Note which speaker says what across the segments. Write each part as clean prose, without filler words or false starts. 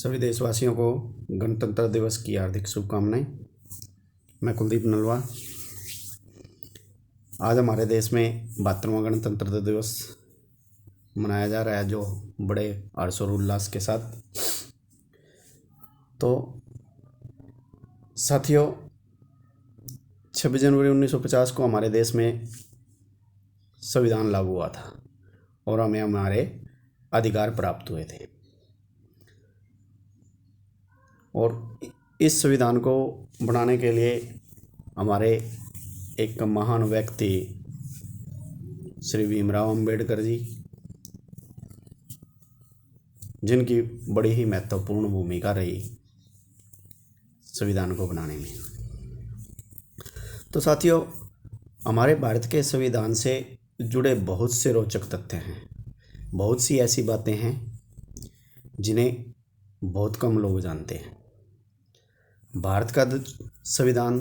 Speaker 1: सभी देशवासियों को गणतंत्र दिवस की हार्दिक शुभकामनाएं। मैं कुलदीप नलवा। आज हमारे देश में 72वां गणतंत्र दिवस मनाया जा रहा है, जो बड़े हर्षोल्लास के साथ। तो साथियों, 26 जनवरी 1950 को हमारे देश में संविधान लागू हुआ था और हमें हमारे अधिकार प्राप्त हुए थे। और इस संविधान को बनाने के लिए हमारे एक महान व्यक्ति श्री भीमराव अंबेडकर जी, जिनकी बड़ी ही महत्वपूर्ण भूमिका रही संविधान को बनाने में। तो साथियों, हमारे भारत के संविधान से जुड़े बहुत से रोचक तथ्य हैं, बहुत सी ऐसी बातें हैं जिन्हें बहुत कम लोग जानते हैं। भारत का संविधान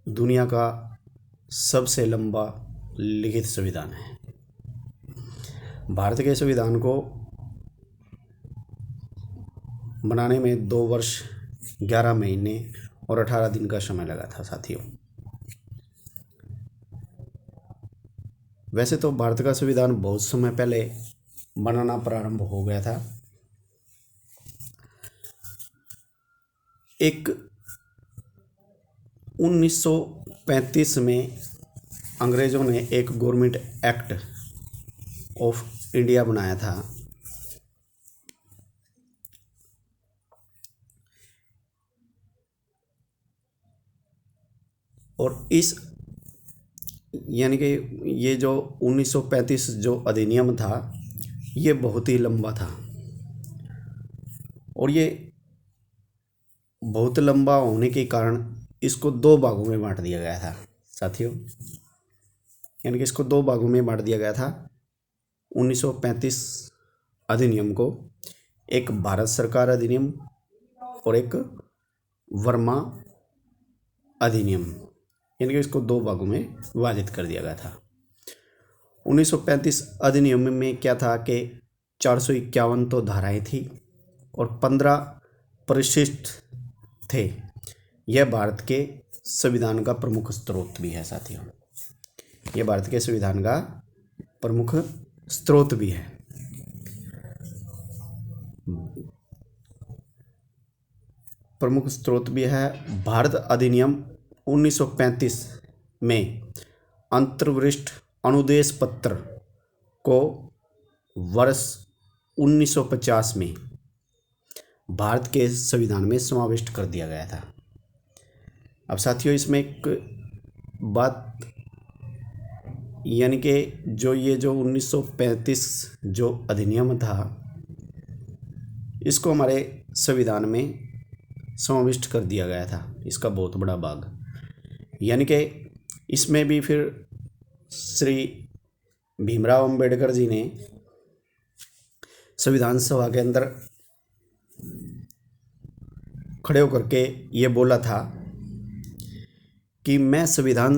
Speaker 1: दुनिया का सबसे लंबा लिखित संविधान है। भारत के संविधान को बनाने में 2 वर्ष 11 महीने और 18 दिन का समय लगा था। साथियों, वैसे तो भारत का संविधान बहुत समय पहले बनाना प्रारंभ हो गया था। एक 1935 में अंग्रेज़ों ने एक गवर्नमेंट एक्ट ऑफ इंडिया बनाया था। और इस यानी कि ये जो 1935 जो अधिनियम था, ये बहुत ही लंबा था। और ये बहुत लंबा होने के कारण इसको 2 भागों में बांट दिया गया था। साथियों, यानी कि इसको 2 भागों में बांट दिया गया था 1935 अधिनियम को। एक भारत सरकार अधिनियम और एक वर्मा अधिनियम, यानी कि इसको 2 भागों में विभाजित कर दिया गया था। 1935 अधिनियम में क्या था कि 451 तो धाराएं थी और 15 परिशिष्ट थे। यह भारत के संविधान का प्रमुख स्रोत भी है। साथियों, यह भारत के संविधान का प्रमुख स्रोत भी है। प्रमुख स्रोत भी है। भारत अधिनियम 1935 में अंतर्वरिष्ठ अनुदेश पत्र को वर्ष 1950 में भारत के संविधान में समाविष्ट कर दिया गया था। अब साथियों, इसमें एक बात, यानी कि जो 1935 जो अधिनियम था, इसको हमारे संविधान में समाविष्ट कर दिया गया था, इसका बहुत बड़ा भाग। यानी कि इसमें भी फिर श्री भीमराव अंबेडकर जी ने संविधान सभा के अंदर खड़े होकर के ये बोला था कि मैं संविधान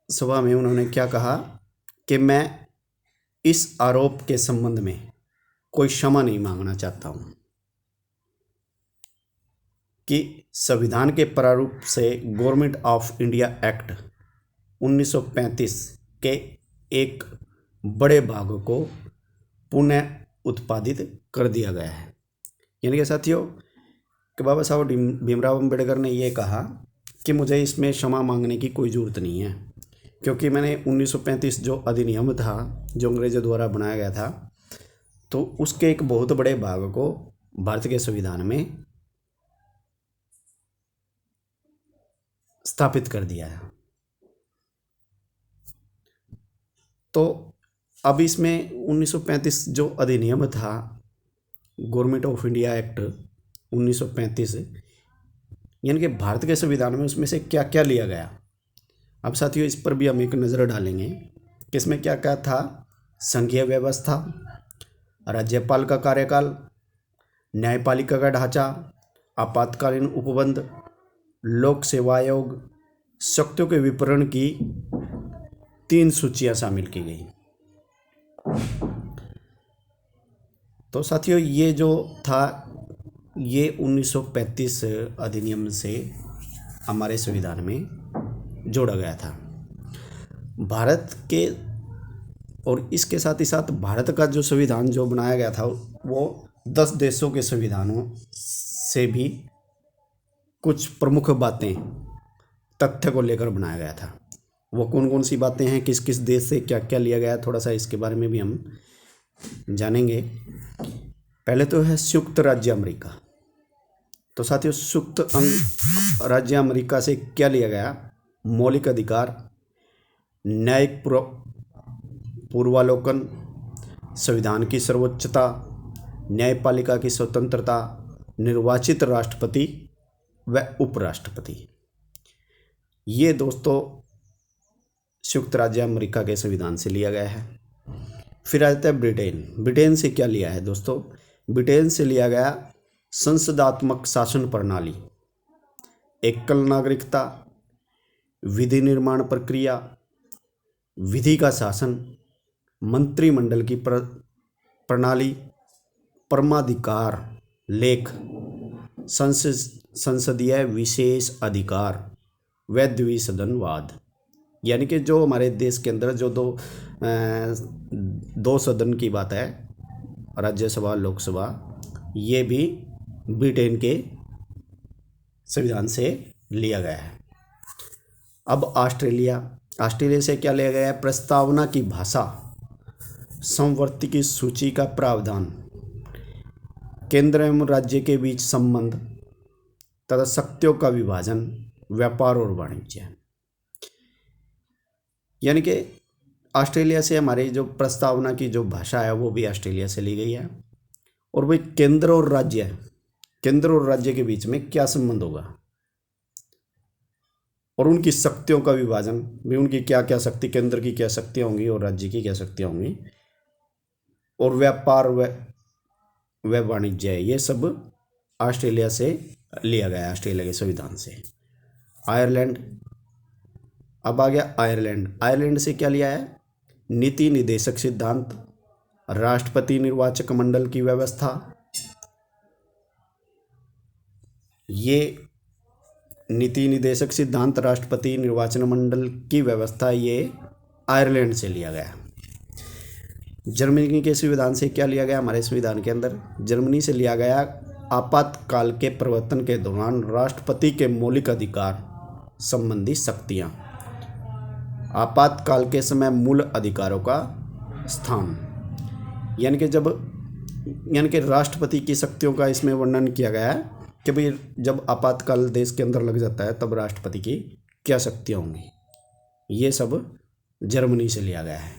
Speaker 1: सभा में, उन्होंने क्या कहा कि मैं इस आरोप के संबंध में कोई क्षमा नहीं मांगना चाहता हूं कि संविधान के प्रारूप से गवर्नमेंट ऑफ इंडिया एक्ट 1935 के एक बड़े भाग को पुनः उत्पादित कर दिया गया है। यानी कि साथियों, कि बाबा साहब भीमराव अंबेडकर ने ये कहा कि मुझे इसमें क्षमा मांगने की कोई ज़रूरत नहीं है, क्योंकि मैंने 1935 जो अधिनियम था, जो अंग्रेज़ों द्वारा बनाया गया था, तो उसके एक बहुत बड़े भाग को भारत के संविधान में स्थापित कर दिया है। तो अब इसमें 1935 जो अधिनियम था, गवर्नमेंट ऑफ इंडिया एक्ट 1935, यानी कि भारत के संविधान में उसमें से क्या क्या लिया गया। अब साथियों, इस पर भी हम एक नज़र डालेंगे कि इसमें क्या क्या था। संघीय व्यवस्था, राज्यपाल का कार्यकाल, न्यायपालिका का ढांचा, आपातकालीन उपबंध, लोक सेवा आयोग, शक्तियों के वितरण की 3 सूचियां शामिल की गई। तो साथियों ये जो था ये 1935 अधिनियम से हमारे संविधान में जोड़ा गया था। भारत के और इसके साथ ही साथ भारत का जो संविधान जो बनाया गया था वो 10 देशों के संविधानों से भी कुछ प्रमुख बातें तथ्य को लेकर बनाया गया था। वो कौन कौन सी बातें हैं, किस किस देश से क्या क्या लिया गया, थोड़ा सा इसके बारे में भी हम जानेंगे। पहले तो है संयुक्त राज्य अमेरिका। तो साथियों संयुक्त राज्य अमेरिका से क्या लिया गया? मौलिक अधिकार, न्यायिक पूर्वावलोकन, संविधान की सर्वोच्चता, न्यायपालिका की स्वतंत्रता, निर्वाचित राष्ट्रपति व उपराष्ट्रपति। ये दोस्तों संयुक्त राज्य अमेरिका के संविधान से लिया गया है। फिर आ जाता है ब्रिटेन। ब्रिटेन से क्या लिया है दोस्तों? ब्रिटेन से लिया गया संसदात्मक शासन प्रणाली, एकल नागरिकता, विधि निर्माण प्रक्रिया, विधि का शासन, मंत्रिमंडल की प्रणाली, परमाधिकार लेख, संसदीय विशेष अधिकार व द्विसदनवाद। यानी कि जो हमारे देश के अंदर जो दो सदन की बात है, राज्यसभा लोकसभा, ये भी ब्रिटेन के संविधान से लिया गया है। अब ऑस्ट्रेलिया से क्या लिया गया है? प्रस्तावना की भाषा, समवर्ती की सूची का प्रावधान, केंद्र एवं राज्य के बीच संबंध तथा शक्तियों का विभाजन, व्यापार और वाणिज्य। यानी कि ऑस्ट्रेलिया से हमारी जो प्रस्तावना की जो भाषा है वो भी ऑस्ट्रेलिया से ली गई है। और भाई केंद्र और राज्य के बीच में क्या संबंध होगा और उनकी शक्तियों का विभाजन भी, उनकी क्या क्या शक्ति, केंद्र की क्या शक्तियाँ होंगी और राज्य की क्या शक्तियाँ होंगी, और व्यापार व वाणिज्य, ये सब ऑस्ट्रेलिया से लिया गया है, ऑस्ट्रेलिया के संविधान से। आयरलैंड, अब आ गया आयरलैंड से क्या लिया है? नीति निदेशक सिद्धांत, राष्ट्रपति निर्वाचक मंडल की व्यवस्था। ये नीति निदेशक सिद्धांत, राष्ट्रपति निर्वाचन मंडल की व्यवस्था, ये आयरलैंड से लिया गया। जर्मनी के संविधान से क्या लिया गया? हमारे संविधान के अंदर जर्मनी से लिया गया आपातकाल के प्रवर्तन के दौरान राष्ट्रपति के मौलिक अधिकार संबंधी शक्तियाँ, आपातकाल के समय मूल अधिकारों का स्थान। यानी कि राष्ट्रपति की शक्तियों का इसमें वर्णन किया गया है कि भाई जब आपातकाल देश के अंदर लग जाता है तब राष्ट्रपति की क्या शक्तियाँ होंगी। ये सब जर्मनी से लिया गया है।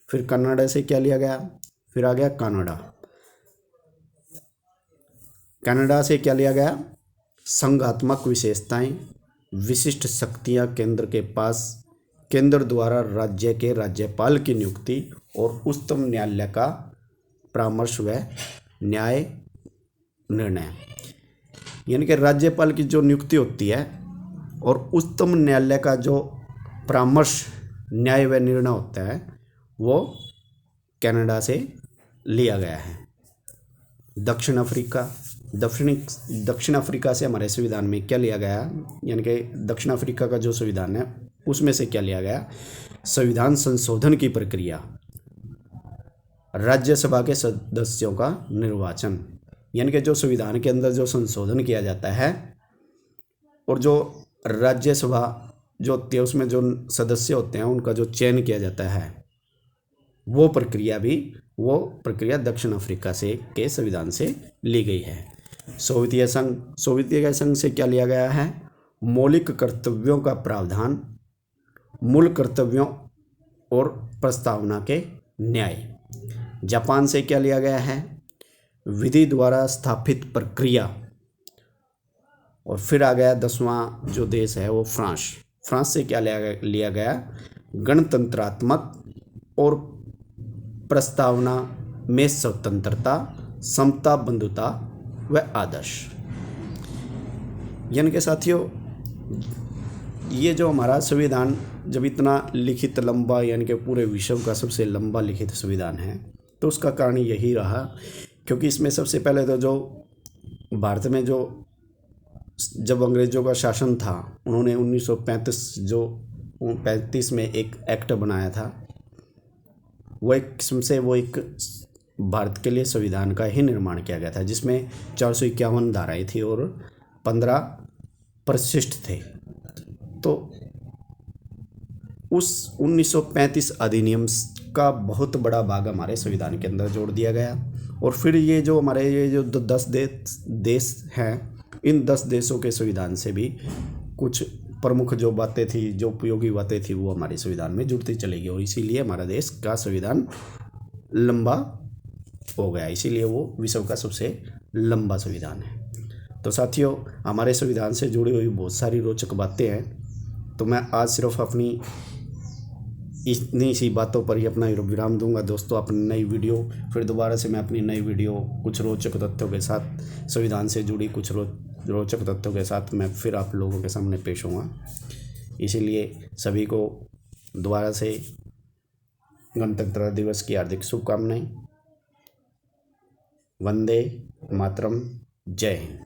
Speaker 1: फिर कनाडा से क्या लिया गया? फिर आ गया कनाडा से क्या लिया गया? संघात्मक विशेषताएं, विशिष्ट शक्तियां केंद्र के पास, केंद्र द्वारा राज्य के राज्यपाल की नियुक्ति और उच्चतम न्यायालय का परामर्श व न्याय निर्णय। यानी कि राज्यपाल की जो नियुक्ति होती है और उच्चतम न्यायालय का जो परामर्श, न्याय व निर्णय होता है, वो कनाडा से लिया गया है। दक्षिण अफ्रीका से हमारे संविधान में क्या लिया गया? यानी कि दक्षिण अफ्रीका का जो संविधान है उसमें से क्या लिया गया? संविधान संशोधन की प्रक्रिया, राज्यसभा के सदस्यों का निर्वाचन। यानी कि जो संविधान के अंदर जो संशोधन किया जाता है और जो राज्यसभा जो होती है उसमें जो सदस्य होते हैं उनका जो चयन किया जाता है, वो प्रक्रिया दक्षिण अफ्रीका के संविधान से ली गई है। सोवियत संघ से क्या लिया गया है? मौलिक कर्तव्यों का प्रावधान, मूल कर्तव्यों और प्रस्तावना के न्याय। जापान से क्या लिया गया है? विधि द्वारा स्थापित प्रक्रिया। और फिर आ गया 10वां जो देश है वो फ्रांस से क्या लिया गया? गणतंत्रात्मक और प्रस्तावना में स्वतंत्रता, समता, बंधुता व आदर्श। यानी कि साथियों ये जो हमारा संविधान जब इतना लिखित लंबा, यानी कि पूरे विश्व का सबसे लंबा लिखित संविधान है, तो उसका कारण यही रहा क्योंकि इसमें सबसे पहले तो जो भारत में जो जब अंग्रेज़ों का शासन था, उन्होंने 1935 में एक एक्ट बनाया था। वो एक किस्म से वो एक भारत के लिए संविधान का ही निर्माण किया गया था, जिसमें 451 धाराएं थी और 15 परिशिष्ट थे। तो उस 1935 अधिनियम का बहुत बड़ा भाग हमारे संविधान के अंदर जोड़ दिया गया। और फिर ये जो हमारे ये जो 10 देश हैं, इन 10 देशों के संविधान से भी कुछ प्रमुख जो बातें थी, जो उपयोगी बातें थी, वो हमारे संविधान में जुड़ती चलेगी। और इसीलिए हमारा देश का संविधान लंबा हो गया, इसीलिए वो विश्व का सबसे लंबा संविधान है। तो साथियों, हमारे संविधान से जुड़ी हुई बहुत सारी रोचक बातें हैं। तो मैं आज सिर्फ अपनी इतनी सी बातों पर ही अपना विराम दूंगा दोस्तों। अपनी नई वीडियो फिर दोबारा से मैं अपनी नई वीडियो कुछ रोचक तथ्यों के साथ, संविधान से जुड़ी कुछ रोचक तथ्यों के साथ मैं फिर आप लोगों के सामने पेश होऊंगा। इसीलिए सभी को दोबारा से गणतंत्र दिवस की हार्दिक शुभकामनाएं। वंदे मातरम। जय हिंद।